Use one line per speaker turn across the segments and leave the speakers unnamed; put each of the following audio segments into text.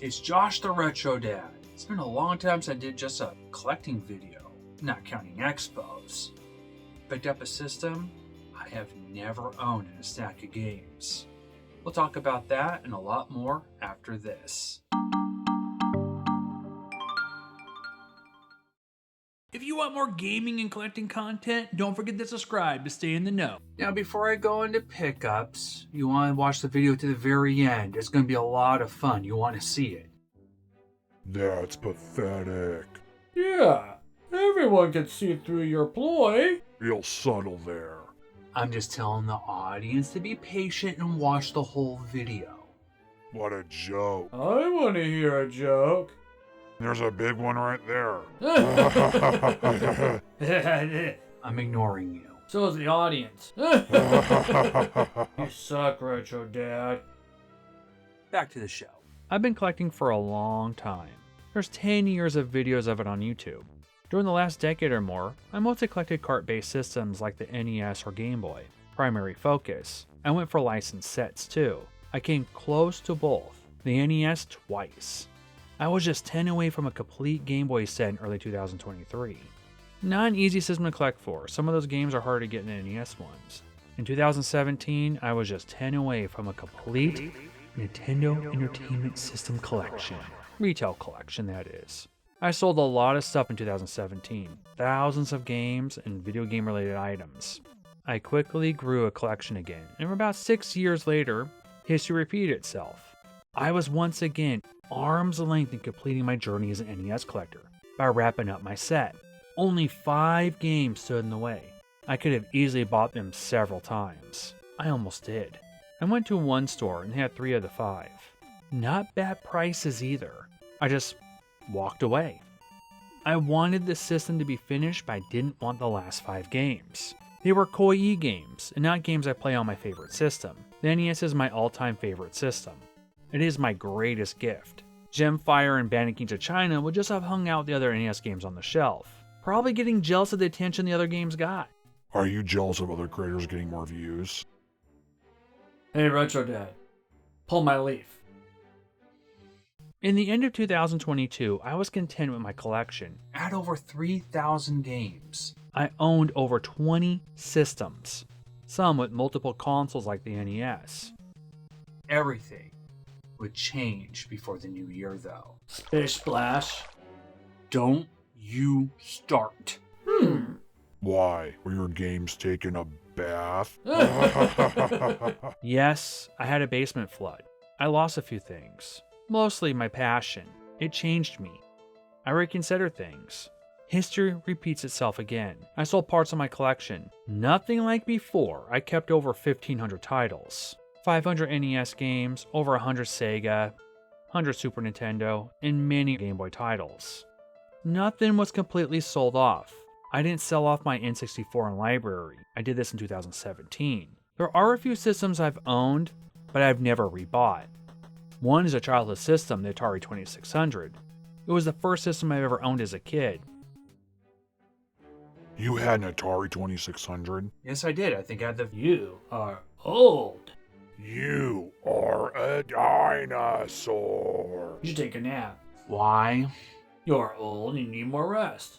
It's Josh the Retro Dad. It's been a long time since I did just a collecting video, not counting expos. Picked up a system I have never owned in a stack of games. We'll talk about that and a lot more after this. If you want more gaming and collecting content, don't forget to subscribe to stay in the know. Now, before I go into pickups, you want to watch the video to the very end. It's going to be a lot of fun. You want to see it.
That's pathetic.
Yeah, everyone can see through your ploy.
Real subtle there.
I'm just telling the audience to be patient and watch the whole video.
What a joke.
I want to hear a joke.
There's a big one right there.
I'm ignoring you.
So is the audience. You suck, Retro Dad.
Back to the show.
I've been collecting for a long time. There's 10 years of videos of it on YouTube. During the last decade or more, I mostly collected cart-based systems like the NES or Game Boy. Primary focus. I went for licensed sets too. I came close to both. The NES twice. I was just 10 away from a complete Game Boy set in early 2023. Not an easy system to collect for. Some of those games are hard to get in NES ones. In 2017, I was just 10 away from a complete Nintendo Entertainment System collection. Retail collection, that is. I sold a lot of stuff in 2017. Thousands of games and video game related items. I quickly grew a collection again, and about 6 years later, history repeated itself. I was once again arm's length in completing my journey as an NES collector by wrapping up my set. Only 5 games stood in the way. I could have easily bought them several times. I almost did. I went to one store and had 3 of the 5. Not bad prices either. I just walked away. I wanted the system to be finished, but I didn't want the last 5 games. They were Koei games, and not games I play on my favorite system. The NES is my all-time favorite system. It is my greatest gift. Gemfire and Bandit Kings of China would just have hung out with the other NES games on the shelf, probably getting jealous of the attention the other games got.
Are you jealous of other creators getting more views?
Hey, Retro Dad, pull my leaf.
In the end of 2022, I was content with my collection.
I had over 3,000 games.
I owned over 20 systems, some with multiple consoles like the NES.
Everything would change before the new year, though.
Fish Splash.
Don't you start.
Why? Were your games taking a bath?
Yes, I had a basement flood. I lost a few things. Mostly my passion. It changed me. I reconsidered things. History repeats itself again. I sold parts of my collection. Nothing like before. I kept over 1,500 titles. 500 NES games, over 100 Sega, 100 Super Nintendo, and many Game Boy titles. Nothing was completely sold off. I didn't sell off my N64 and library. I did this in 2017. There are a few systems I've owned, but I've never rebought. One is a childhood system, the Atari 2600. It was the first system I've ever owned as a kid.
You had an Atari 2600?
Yes, I did. I think I had the...
You are old.
You are a dinosaur.
You should take a nap.
Why?
You're old and you need more rest.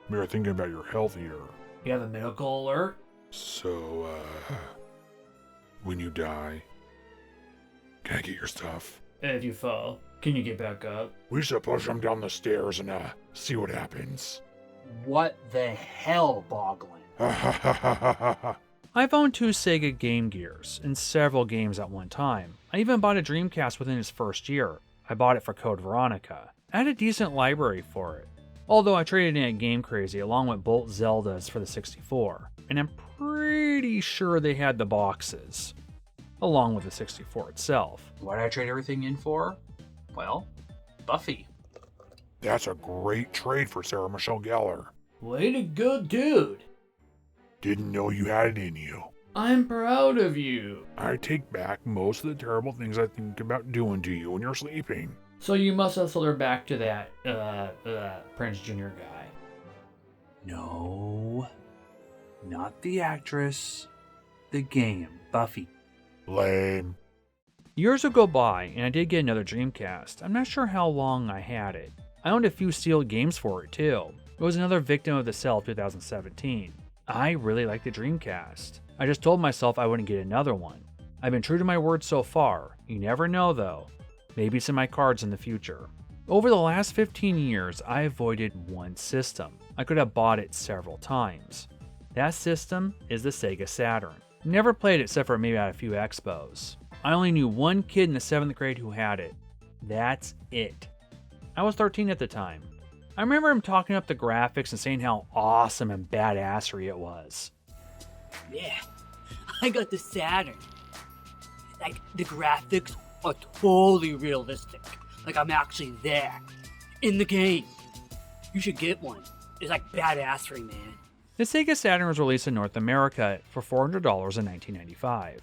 We're thinking about your health here.
You have a medical alert?
So, when you die, can I get your stuff?
If you fall, can you get back up?
We should push him down the stairs and, see what happens.
What the hell, Boglin?
I've owned 2 Sega Game Gears and several games at one time. I even bought a Dreamcast within its first year. I bought it for Code Veronica. I had a decent library for it. Although I traded in at Game Crazy along with both Zeldas for the 64. And I'm pretty sure they had the boxes, along with the 64 itself.
What did I trade everything in for? Well, Buffy.
That's a great trade for Sarah Michelle Gellar.
Way to go, dude.
Didn't know you had it in you.
I'm proud of you.
I take back most of the terrible things I think about doing to you when you're sleeping.
So you must have sold her back to that, Prince Jr. guy.
No, not the actress. The game, Buffy.
Lame.
Years would go by, and I did get another Dreamcast. I'm not sure how long I had it. I owned a few sealed games for it too. It was another victim of the sale of 2017. I really liked the Dreamcast. I just told myself I wouldn't get another one. I've been true to my word so far. You never know though. Maybe it's in my cards in the future. Over the last 15 years, I avoided one system. I could have bought it several times. That system is the Sega Saturn. Never played it except for maybe at a few expos. I only knew one kid in the 7th grade who had it. That's it. I was 13 at the time. I remember him talking up the graphics and saying how awesome and badassery it was.
Yeah, I got the Saturn. Like, the graphics are totally realistic. Like, I'm actually there. In the game. You should get one. It's like badassery, man.
The Sega Saturn was released in North America for $400 in 1995,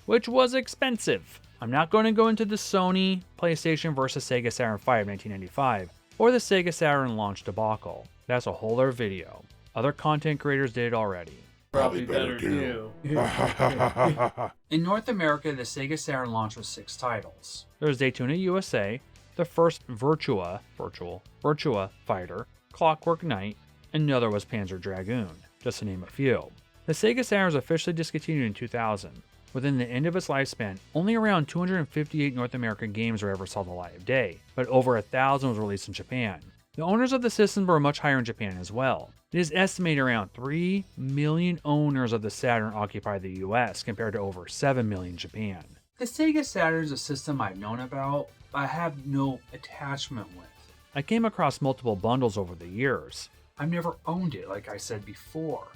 which was expensive. I'm not going to go into the Sony PlayStation vs. Sega Saturn 5 1995 or the Sega Saturn launch debacle. That's a whole other video. Other content creators did it already.
Probably better do.
In North America, the Sega Saturn launched with 6 titles.
There was Daytona USA, the first Virtua fighter, Clockwork Knight, and another was Panzer Dragoon, just to name a few. The Sega Saturn was officially discontinued in 2000. Within the end of its lifespan, only around 258 North American games were ever saw the light of day, but over 1,000 was released in Japan. The owners of the system were much higher in Japan as well. It is estimated around 3 million owners of the Saturn occupy the US compared to over 7 million in Japan.
The Sega Saturn is a system I've known about, but I have no attachment with.
I came across multiple bundles over the years.
I've never owned it, like I said before.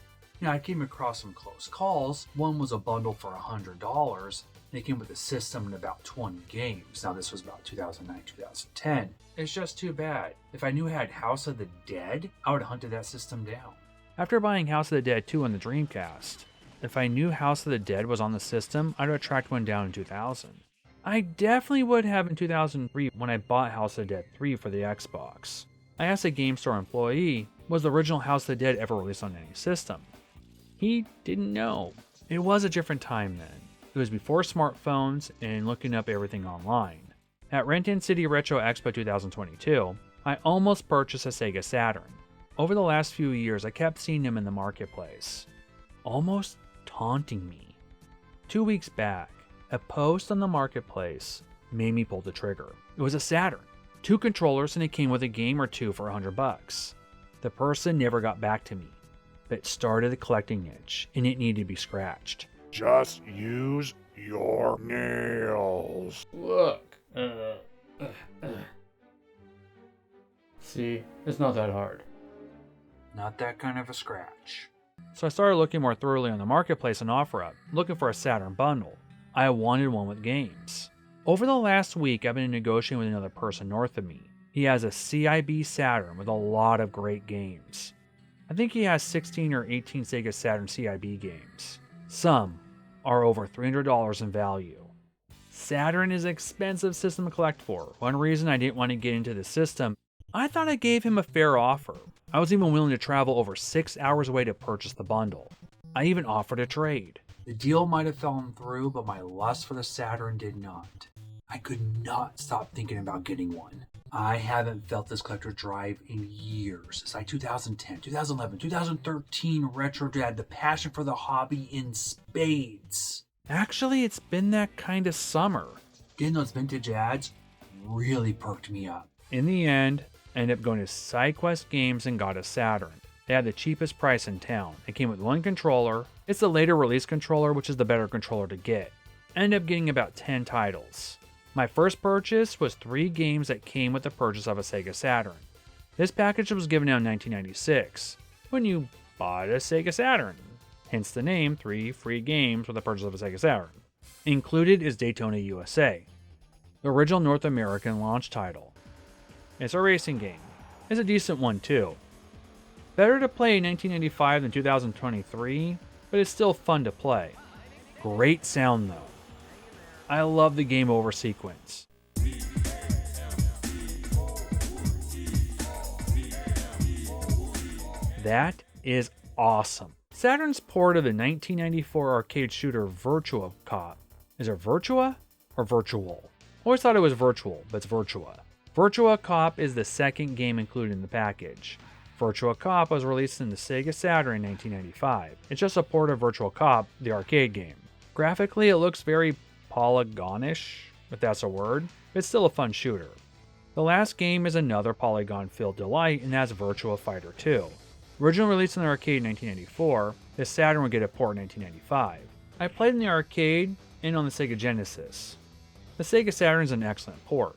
I came across some close calls. One was a bundle for $100. And it came with a system and about 20 games. Now this was about 2009, 2010. It's just too bad. If I knew I had House of the Dead, I would have hunted that system down.
After buying House of the Dead 2 on the Dreamcast, if I knew House of the Dead was on the system, I'd have tracked one down in 2000. I definitely would have in 2003 when I bought House of the Dead 3 for the Xbox. I asked a game store employee, was the original House of the Dead ever released on any system? He didn't know. It was a different time then. It was before smartphones and looking up everything online. At Renton City Retro Expo 2022, I almost purchased a Sega Saturn. Over the last few years, I kept seeing them in the marketplace, almost taunting me. 2 weeks back, a post on the marketplace made me pull the trigger. It was a Saturn, 2 controllers, and it came with a game or two for $100. The person never got back to me, but started a collecting itch, and it needed to be scratched.
Just use your nails.
Look. See, it's not that hard.
Not that kind of a scratch.
So I started looking more thoroughly on the marketplace and OfferUp, looking for a Saturn bundle. I wanted one with games. Over the last week, I've been negotiating with another person north of me. He has a CIB Saturn with a lot of great games. I think he has 16 or 18 Sega Saturn CIB games. Some are over $300 in value. Saturn is an expensive system to collect for. One reason I didn't want to get into the system, I thought I gave him a fair offer. I was even willing to travel over 6 hours away to purchase the bundle. I even offered a trade.
The deal might have fallen through, but my lust for the Saturn did not. I could not stop thinking about getting one. I haven't felt this collector drive in years. It's like 2010, 2011, 2013 Retro Dad, the passion for the hobby in spades.
Actually, it's been that kind of summer.
Getting those vintage ads really perked me up.
In the end, I ended up going to SideQuest Games and got a Saturn. They had the cheapest price in town. It came with one controller. It's the later release controller, which is the better controller to get. I ended up getting about 10 titles. My first purchase was 3 games that came with the purchase of a Sega Saturn. This package was given out in 1996, when you bought a Sega Saturn. Hence the name, 3 free games with the purchase of a Sega Saturn. Included is Daytona USA, the original North American launch title. It's a racing game. It's a decent one too. Better to play in 1995 than 2023, but it's still fun to play. Great sound though. I love the game over sequence. That is awesome. Saturn's port of the 1994 arcade shooter Virtua Cop. Is it Virtua? or Virtual. Always thought it was Virtual, but it's Virtua. Virtua Cop is the second game included in the package. Virtua Cop was released in the Sega Saturn in 1995. It's just a port of Virtua Cop, the arcade game. Graphically, it looks very polygonish, if that's a word. It's still a fun shooter. The last game is another polygon-filled delight, and that's Virtua Fighter 2. Originally released in the arcade in 1984, the Saturn would get a port in 1995. I played in the arcade and on the Sega Genesis. The Sega Saturn is an excellent port.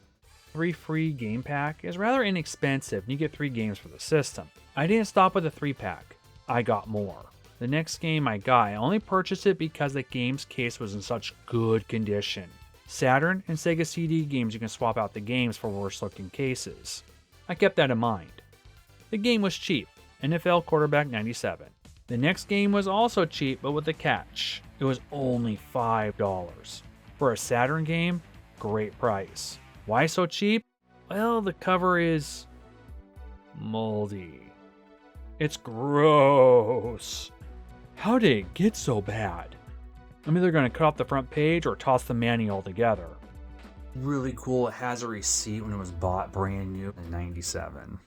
3 free game pack is rather inexpensive and you get 3 games for the system. I didn't stop with the 3-pack, I got more. The next game I got, I only purchased it because the game's case was in such good condition. Saturn and Sega CD games, you can swap out the games for worse looking cases. I kept that in mind. The game was cheap, NFL Quarterback 97. The next game was also cheap, but with a catch. It was only $5. For a Saturn game, great price. Why so cheap? Well, the cover is moldy. It's gross. How did it get so bad? I'm either going to cut off the front page or toss the manual altogether.
Really cool, it has a receipt when it was bought brand new in 97.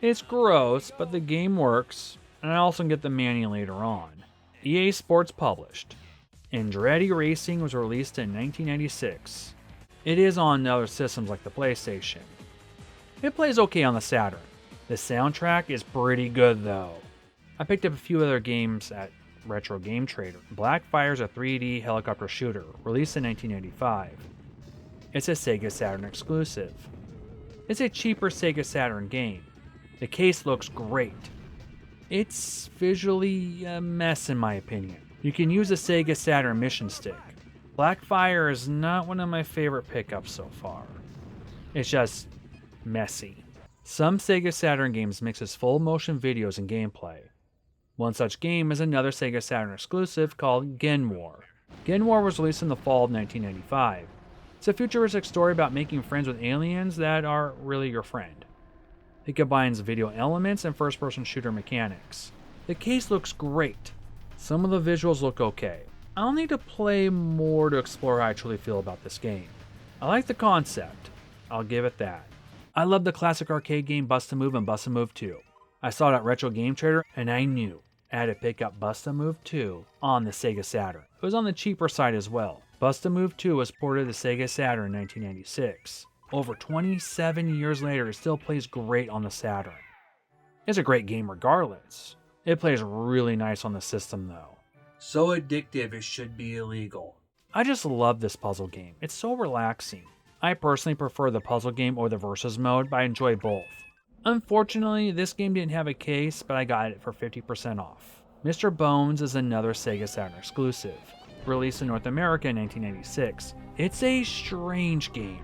It's gross, but the game works, and I also get the manual later on. EA Sports published. Andretti Racing was released in 1996. It is on other systems like the PlayStation. It plays okay on the Saturn. The soundtrack is pretty good though. I picked up a few other games at Retro Game Trader. Blackfire is a 3D helicopter shooter, released in 1985. It's a Sega Saturn exclusive. It's a cheaper Sega Saturn game. The case looks great. It's visually a mess in my opinion. You can use a Sega Saturn mission stick. Blackfire is not one of my favorite pickups so far. It's just messy. Some Sega Saturn games mixes full motion videos and gameplay. One such game is another Sega Saturn exclusive called Gen War. Gen War was released in the fall of 1995. It's a futuristic story about making friends with aliens that are really your friend. It combines video elements and first-person shooter mechanics. The case looks great. Some of the visuals look okay. I'll need to play more to explore how I truly feel about this game. I like the concept. I'll give it that. I love the classic arcade game Bust-A-Move and Bust-A-Move 2. I saw it at Retro Game Trader and I knew I had to pick up Bust-A-Move 2 on the Sega Saturn. It was on the cheaper side as well. Bust-A-Move 2 was ported to Sega Saturn in 1996. Over 27 years later, it still plays great on the Saturn. It's a great game regardless. It plays really nice on the system though.
So addictive it should be illegal.
I just love this puzzle game. It's so relaxing. I personally prefer the puzzle game or the versus mode, but I enjoy both. Unfortunately, this game didn't have a case, but I got it for 50% off. Mr. Bones is another Sega Saturn exclusive. Released in North America in 1996. It's a strange game.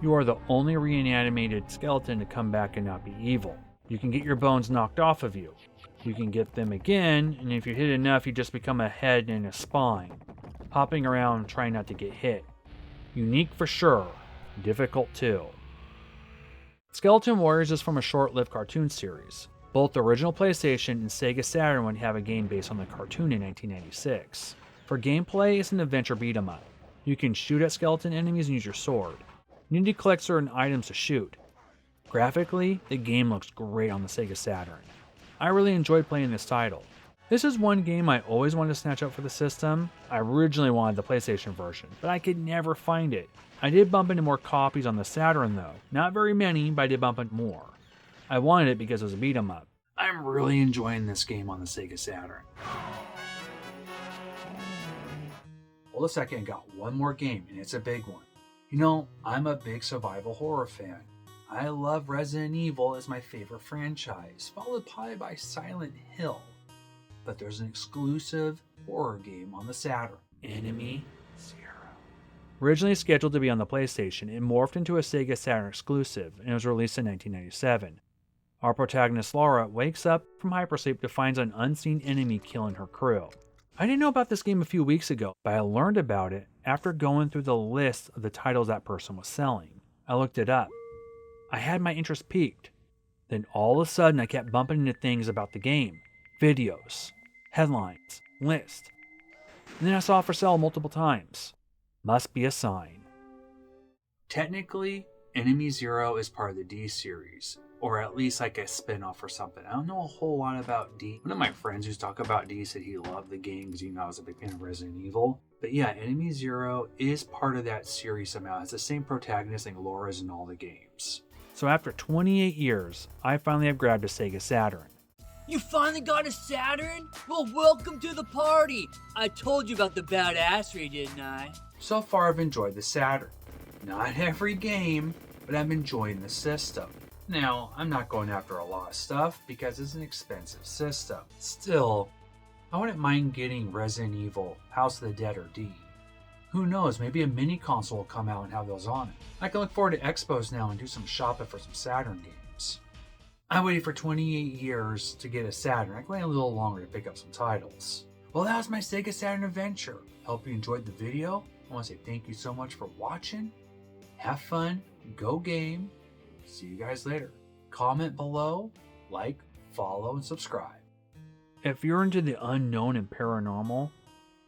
You are the only reanimated skeleton to come back and not be evil. You can get your bones knocked off of you. You can get them again, and if you hit enough, you just become a head and a spine, hopping around trying not to get hit. Unique for sure, difficult too. Skeleton Warriors is from a short-lived cartoon series. Both the original PlayStation and Sega Saturn would have a game based on the cartoon in 1996. For gameplay, it's an adventure beat-em-up. You can shoot at skeleton enemies and use your sword. You need to collect certain items to shoot. Graphically, the game looks great on the Sega Saturn. I really enjoyed playing this title. This is one game I always wanted to snatch up for the system. I originally wanted the PlayStation version, but I could never find it. I did bump into more copies on the Saturn though. Not very many, but I did bump into more. I wanted it because it was a beat 'em up.
I'm really enjoying this game on the Sega Saturn. Hold a second, I got one more game, and it's a big one. You know, I'm a big survival horror fan. I love Resident Evil as my favorite franchise, followed by Silent Hill. But there's an exclusive horror game on the Saturn, Enemy Zero.
Originally scheduled to be on the PlayStation, it morphed into a Sega Saturn exclusive and was released in 1997. Our protagonist Laura wakes up from hypersleep to find an unseen enemy killing her crew. I didn't know about this game a few weeks ago, but I learned about it after going through the list of the titles that person was selling. I looked it up. I had my interest piqued. Then all of a sudden I kept bumping into things about the game. Videos, headlines, list. And then I saw it for sale multiple times. Must be a sign.
Technically, Enemy Zero is part of the D series, or at least like a spin-off or something. I don't know a whole lot about D. One of my friends who's talked about D said he loved the game because I was a big fan of Resident Evil. But yeah, Enemy Zero is part of that series somehow. It's the same protagonist and Laura's in all the games.
So after 28 years, I finally have grabbed a Sega Saturn.
You finally got a Saturn? Well, welcome to the party. I told you about the badassery, didn't I?
So far, I've enjoyed the Saturn. Not every game, but I'm enjoying the system. Now, I'm not going after a lot of stuff because it's an expensive system. Still, I wouldn't mind getting Resident Evil, House of the Dead, or D. Who knows, maybe a mini console will come out and have those on it. I can look forward to Expos now and do some shopping for some Saturn games. I waited for 28 years to get a Saturn. I can wait a little longer to pick up some titles. Well, that was my Sega Saturn adventure. Hope you enjoyed the video. I want to say thank you so much for watching. Have fun, go game. See you guys later. Comment below, like, follow, and subscribe.
If you're into the unknown and paranormal,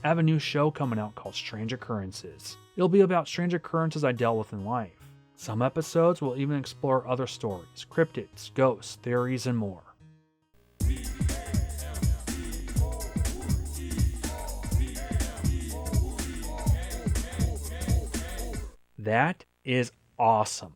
I have a new show coming out called Strange Occurrences. It'll be about strange occurrences I dealt with in life. Some episodes will even explore other stories, cryptids, ghosts, theories, and more. That is awesome.